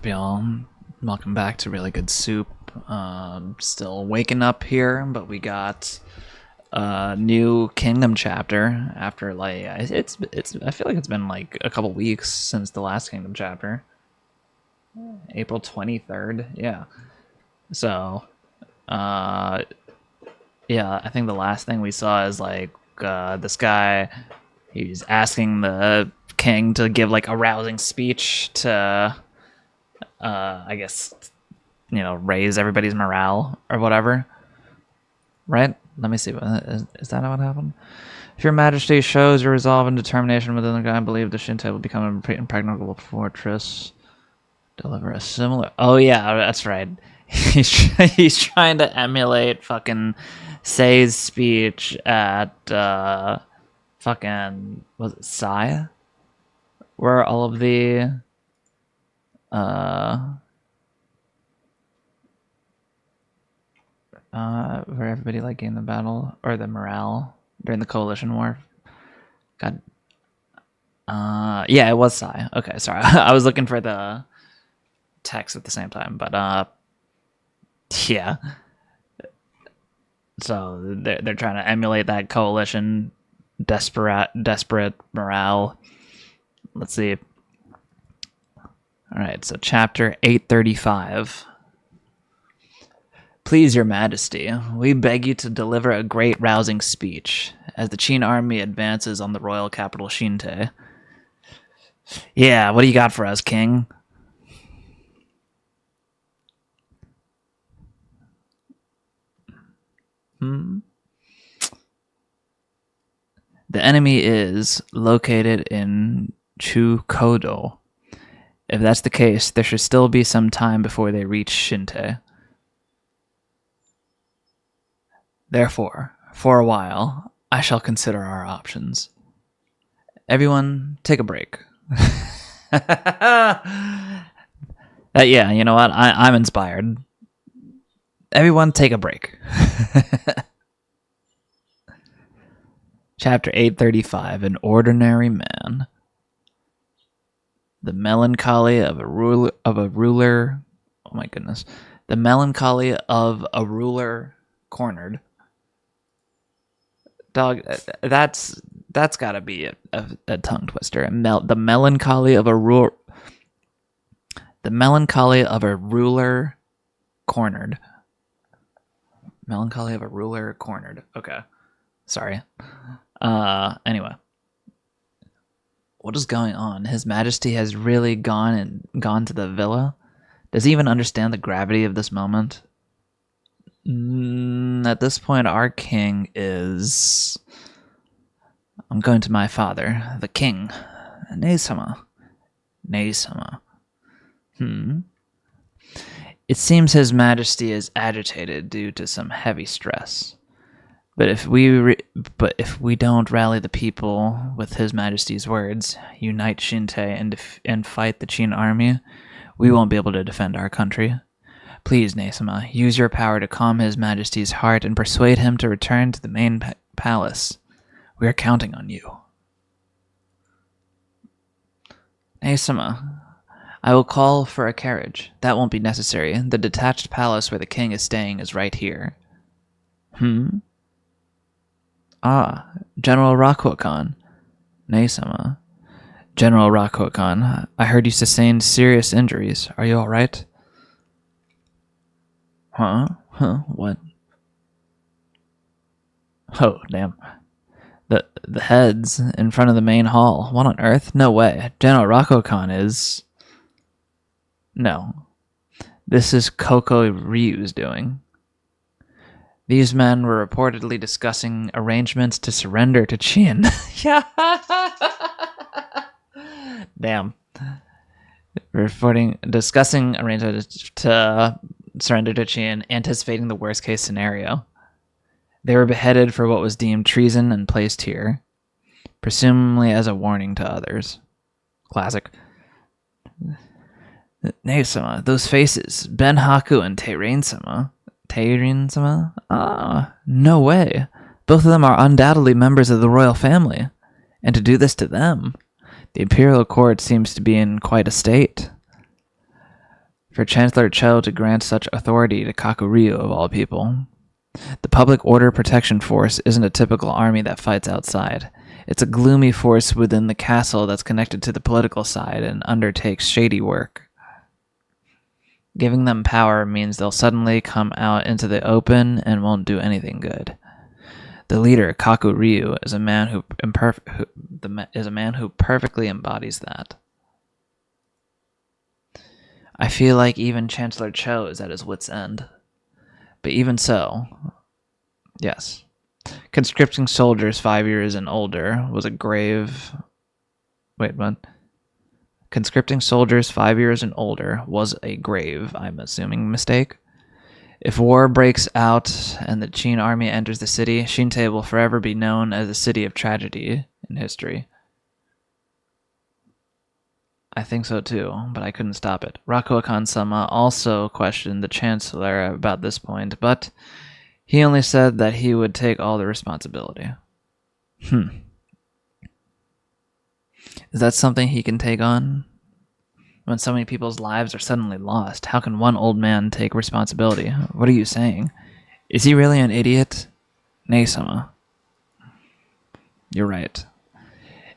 up, y'all? Welcome back to Really Good Soup. Still waking up here, but we got a new Kingdom chapter after it's. I feel like it's been like a couple weeks since the last Kingdom chapter. April 23rd, yeah. So, yeah, I think the last thing we saw is this guy. He's asking the king to give like a rousing speech to I guess, raise everybody's morale or whatever. Right? Let me see. Is that what happened? If your majesty shows your resolve and determination within the guy, I believe the Shintai will become an impregnable fortress. Deliver a similar... Oh, yeah, that's right. He's trying to emulate fucking Sei's speech at, fucking... Was it Sai? Where all of the... where everybody like gained the battle or the morale during the coalition war. God. Yeah, it was Sai. Okay, sorry. I was looking for the text at the same time, but yeah. So they're trying to emulate that coalition desperate morale. Let's see. All right, so chapter 835. Please, your majesty, we beg you to deliver a great rousing speech as the Qin army advances on the royal capital Shinte. Yeah, what do you got for us, king? The enemy is located in Chukodo. If that's the case, there should still be some time before they reach Shinte. Therefore, for a while, I shall consider our options. Everyone, take a break. Yeah, you know what? I'm inspired. Everyone, take a break. Chapter 835, An Ordinary Man. The melancholy of a ruler... Oh my goodness. The melancholy of a ruler cornered. Dog, that's gotta be a tongue twister. The melancholy of a ruler cornered. Melancholy of a ruler cornered. Okay, sorry. Anyway, what is going on? His Majesty has really gone to the villa. Does he even understand the gravity of this moment? At this point, our king is... I'm going to my father, the king. Nei-sama. It seems His Majesty is agitated due to some heavy stress. But if we don't rally the people with His Majesty's words, unite Shinte and fight the Qin army, we won't be able to defend our country. Please, Nei-sama, use your power to calm His Majesty's heart and persuade him to return to the main palace. We are counting on you. Nei-sama, I will call for a carriage. That won't be necessary. The detached palace where the king is staying is right here. Ah, General Rakuo-kan. Nei-sama. General Rakuo-kan, I heard you sustained serious injuries. Are you alright? Huh? What? Oh, damn. The heads in front of the main hall. What on earth? No way. General Rakuo-kan is... No. This is Koko Ryu's doing. These men were reportedly discussing arrangements to surrender to Qin. Yeah. Damn. Discussing arrangements to surrender to Qin, anticipating the worst case scenario. They were beheaded for what was deemed treason and placed here, presumably as a warning to others. Classic. Nei-sama, those faces, Ben Haku and Teirin-sama. Teirin-sama? Ah, no way. Both of them are undoubtedly members of the royal family. And to do this to them, the imperial court seems to be in quite a state. For Chancellor Cho to grant such authority to Kakuryu of all people. The Public Order Protection Force isn't a typical army that fights outside. It's a gloomy force within the castle that's connected to the political side and undertakes shady work. Giving them power means they'll suddenly come out into the open and won't do anything good. The leader, Kakuryu, is a man who perfectly embodies that. I feel like even Chancellor Cho is at his wit's end. But even so, yes, conscripting soldiers 5 years and older was a grave... Wait, what? Conscripting soldiers 5 years and older was a grave, I'm assuming, mistake. If war breaks out and the Qin army enters the city, Shinte will forever be known as a city of tragedy in history. I think so too, but I couldn't stop it. Rakuokan-sama also questioned the Chancellor about this point, but he only said that he would take all the responsibility. Is that something he can take on? When so many people's lives are suddenly lost, how can one old man take responsibility? What are you saying? Is he really an idiot? Nei-sama. You're right.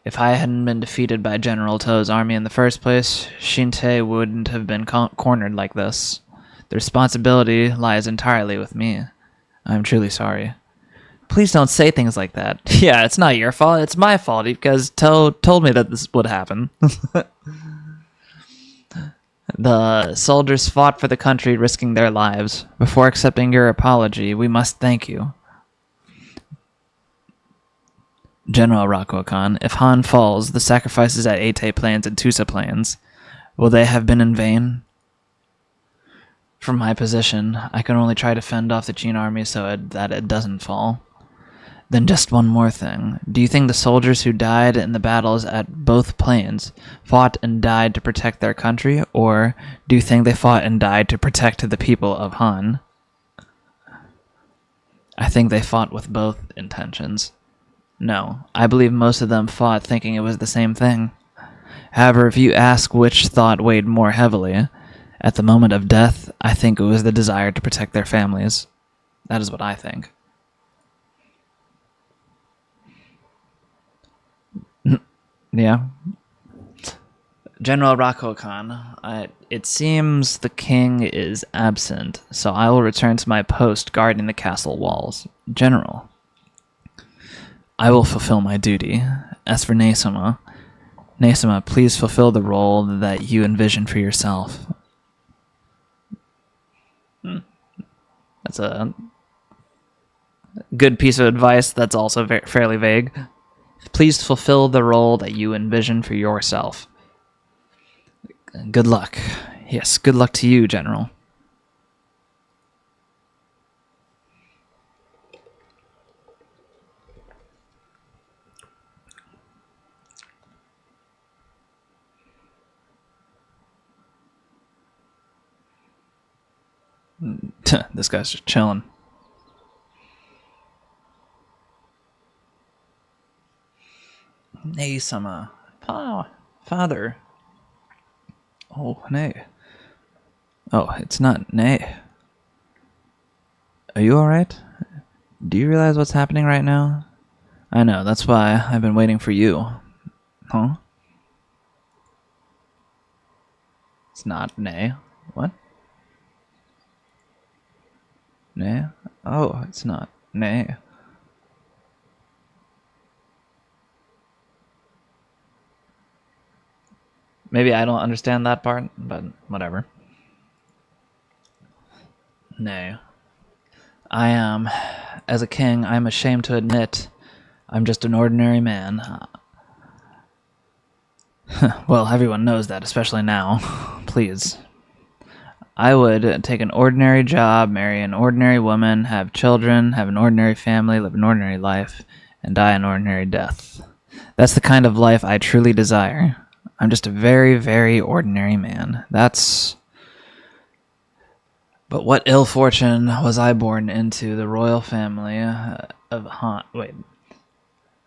If I hadn't been defeated by General To's army in the first place, Shinte wouldn't have been cornered like this. The responsibility lies entirely with me. I'm truly sorry. Please don't say things like that. Yeah, it's not your fault, it's my fault, because To told me that this would happen. The soldiers fought for the country, risking their lives. Before accepting your apology, we must thank you. General Rakuokan, if Han falls, the sacrifices at Eite Plains and Tusa Plains, will they have been in vain? From my position, I can only try to fend off the Qin army so that it doesn't fall. Then just one more thing. Do you think the soldiers who died in the battles at both plains fought and died to protect their country, or do you think they fought and died to protect the people of Han? I think they fought with both intentions. No, I believe most of them fought thinking it was the same thing. However, if you ask which thought weighed more heavily, at the moment of death, I think it was the desire to protect their families. That is what I think. Yeah. General Rakuokan, it seems the king is absent, so I will return to my post guarding the castle walls. General, I will fulfill my duty. As for Nei-sama, please fulfill the role that you envision for yourself. That's a good piece of advice that's also fairly vague. Please fulfill the role that you envision for yourself. Good luck. Yes, good luck to you, General. This guy's just chilling. Nei-sama. Father. Oh, Nei. Oh, it's not Nei. Are you alright? Do you realize what's happening right now? I know, that's why I've been waiting for you. Huh? It's not Nei. What? Nei? Oh, it's not Nei. Maybe I don't understand that part, but whatever. Nay. I am, as a king, I am ashamed to admit I'm just an ordinary man. Well, everyone knows that, especially now. Please. I would take an ordinary job, marry an ordinary woman, have children, have an ordinary family, live an ordinary life, and die an ordinary death. That's the kind of life I truly desire. I'm just a very, very ordinary man. But what ill fortune was I born into the royal family of Han? Wait.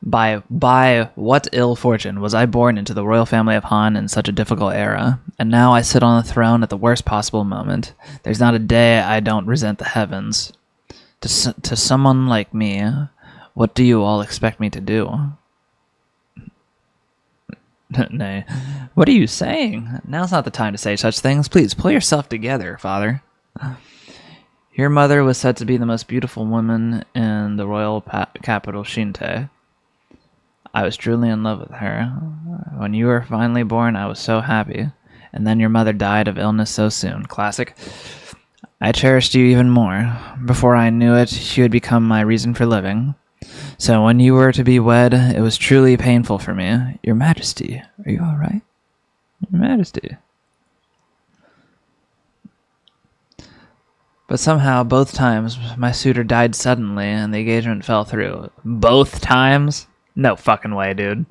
By what ill fortune was I born into the royal family of Han in such a difficult era, and now I sit on the throne at the worst possible moment. There's not a day I don't resent the heavens. To someone like me, what do you all expect me to do? Nay. What are you saying? Now's not the time to say such things. Please, pull yourself together, father. Your mother was said to be the most beautiful woman in the royal capital, Shinte. I was truly in love with her. When you were finally born, I was so happy. And then your mother died of illness so soon. Classic. I cherished you even more. Before I knew it, she had become my reason for living. So when you were to be wed, it was truly painful for me. Your Majesty, are you all right? Your Majesty. But somehow, both times, my suitor died suddenly and the engagement fell through. Both times? No fucking way, dude.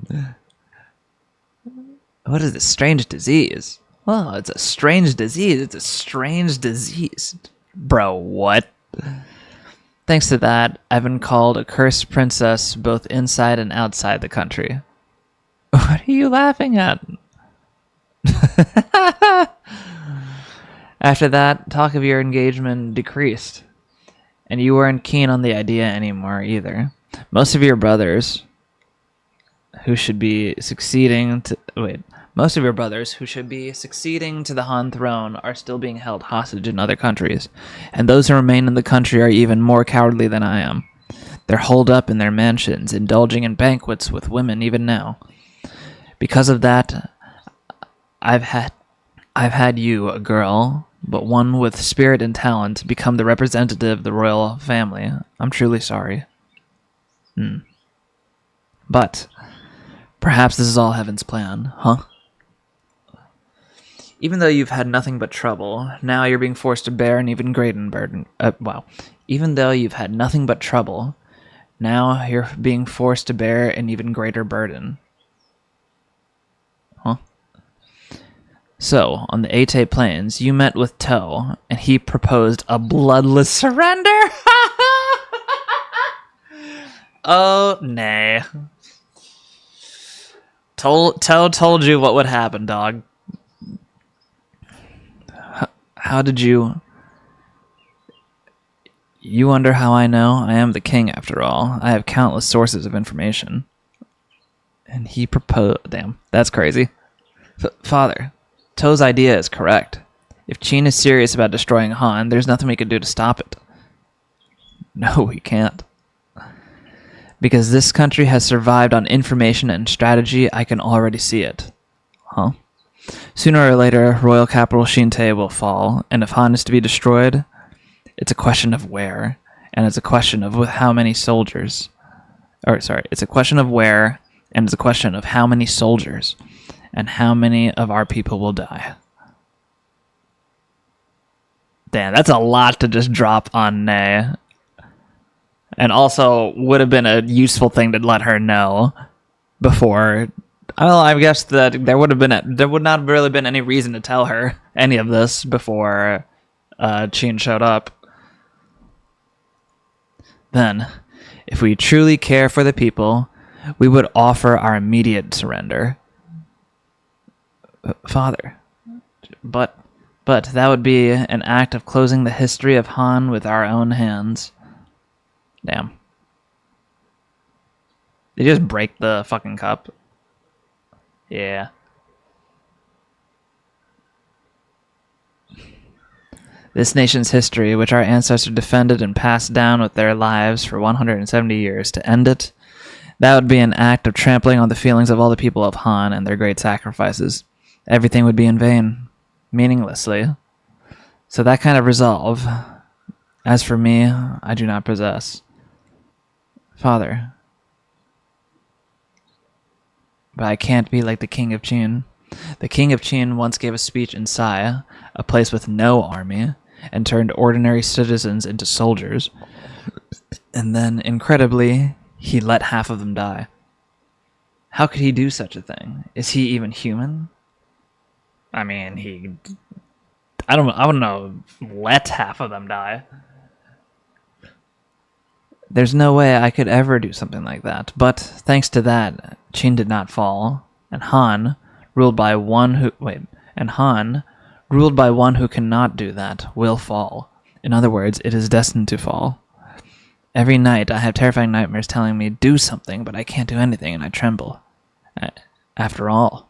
What is this strange disease? Well, it's a strange disease. It's a strange disease. Bro, what? Thanks to that, I've been called a cursed princess both inside and outside the country. What are you laughing at? After that, talk of your engagement decreased, and you weren't keen on the idea anymore either. Most of your brothers who should be succeeding to the Han throne are still being held hostage in other countries, and those who remain in the country are even more cowardly than I am. They're holed up in their mansions, indulging in banquets with women even now. Because of that, I've had you, a girl, but one with spirit and talent, become the representative of the royal family. I'm truly sorry. But perhaps this is all heaven's plan, huh? Even though you've had nothing but trouble, now you're being forced to bear an even greater burden. Even though you've had nothing but trouble, now you're being forced to bear an even greater burden. Huh? So, on the Ate Plains, you met with To, and he proposed a bloodless surrender? Oh, nay. To told you what would happen, dog. How did you... You wonder how I know? I am the king, after all. I have countless sources of information. And he proposed... Damn, that's crazy. Father, To's idea is correct. If Qin is serious about destroying Han, there's nothing we can do to stop it. No, we can't. Because this country has survived on information and strategy, I can already see it. Huh? Sooner or later, royal capital Shinte will fall, and if Han is to be destroyed, it's a question of where, and it's a question of with how many soldiers. It's a question of where, and it's a question of how many soldiers, and how many of our people will die. Damn, that's a lot to just drop on Nay. And also would have been a useful thing to let her know before. Well, I guess that there would not have really been any reason to tell her any of this before Qin showed up. Then, if we truly care for the people, we would offer our immediate surrender. Father, but that would be an act of closing the history of Han with our own hands. Damn. Did you just break the fucking cup? Yeah. This nation's history, which our ancestors defended and passed down with their lives for 170 years, to end it, that would be an act of trampling on the feelings of all the people of Han and their great sacrifices. Everything would be in vain, meaninglessly. So that kind of resolve, as for me, I do not possess. Father. But I can't be like the King of Qin. The King of Qin once gave a speech in Sai, a place with no army, and turned ordinary citizens into soldiers. And then, incredibly, he let half of them die. How could he do such a thing? Is he even human? I mean, I don't know, let half of them die. There's no way I could ever do something like that. But thanks to that, Qin did not fall, and Han, ruled by one who cannot do that, will fall. In other words, it is destined to fall. Every night I have terrifying nightmares telling me do something, but I can't do anything and I tremble. After all,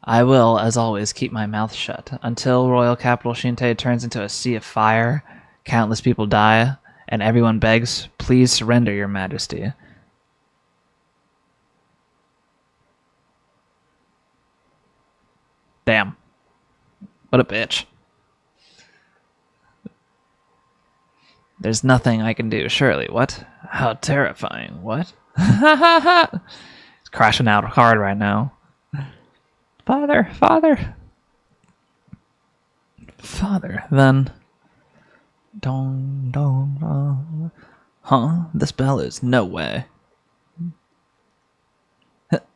I will, as always, keep my mouth shut until royal capital Shinte turns into a sea of fire, countless people die, and everyone begs, please surrender, your majesty. Damn. What a bitch. There's nothing I can do, surely. What? How terrifying. What? It's crashing out hard right now. Father, father. Father, then. Dong. Huh? This bell is no way.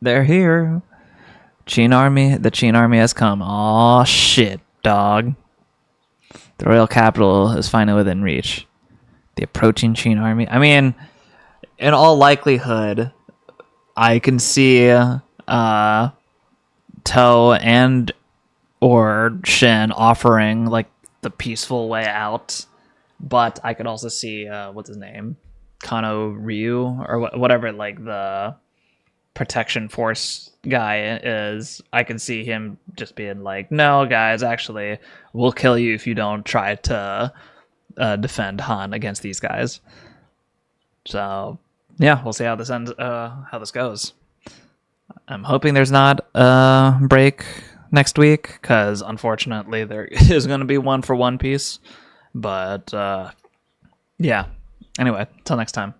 They're here. The Qin army has come. Aw, shit, dog. The royal capital is finally within reach. The approaching Qin army. I mean, in all likelihood, I can see To and or Shin offering like the peaceful way out, but I could also see what's his name, Kano Ryu or whatever, like the protection force guy is. I can see him just being like, no guys, actually we'll kill you if you don't try to defend Han against these guys. So yeah, we'll see how this ends, how this goes. I'm hoping there's not a break next week, because unfortunately there is going to be one for One Piece. But yeah, anyway, till next time.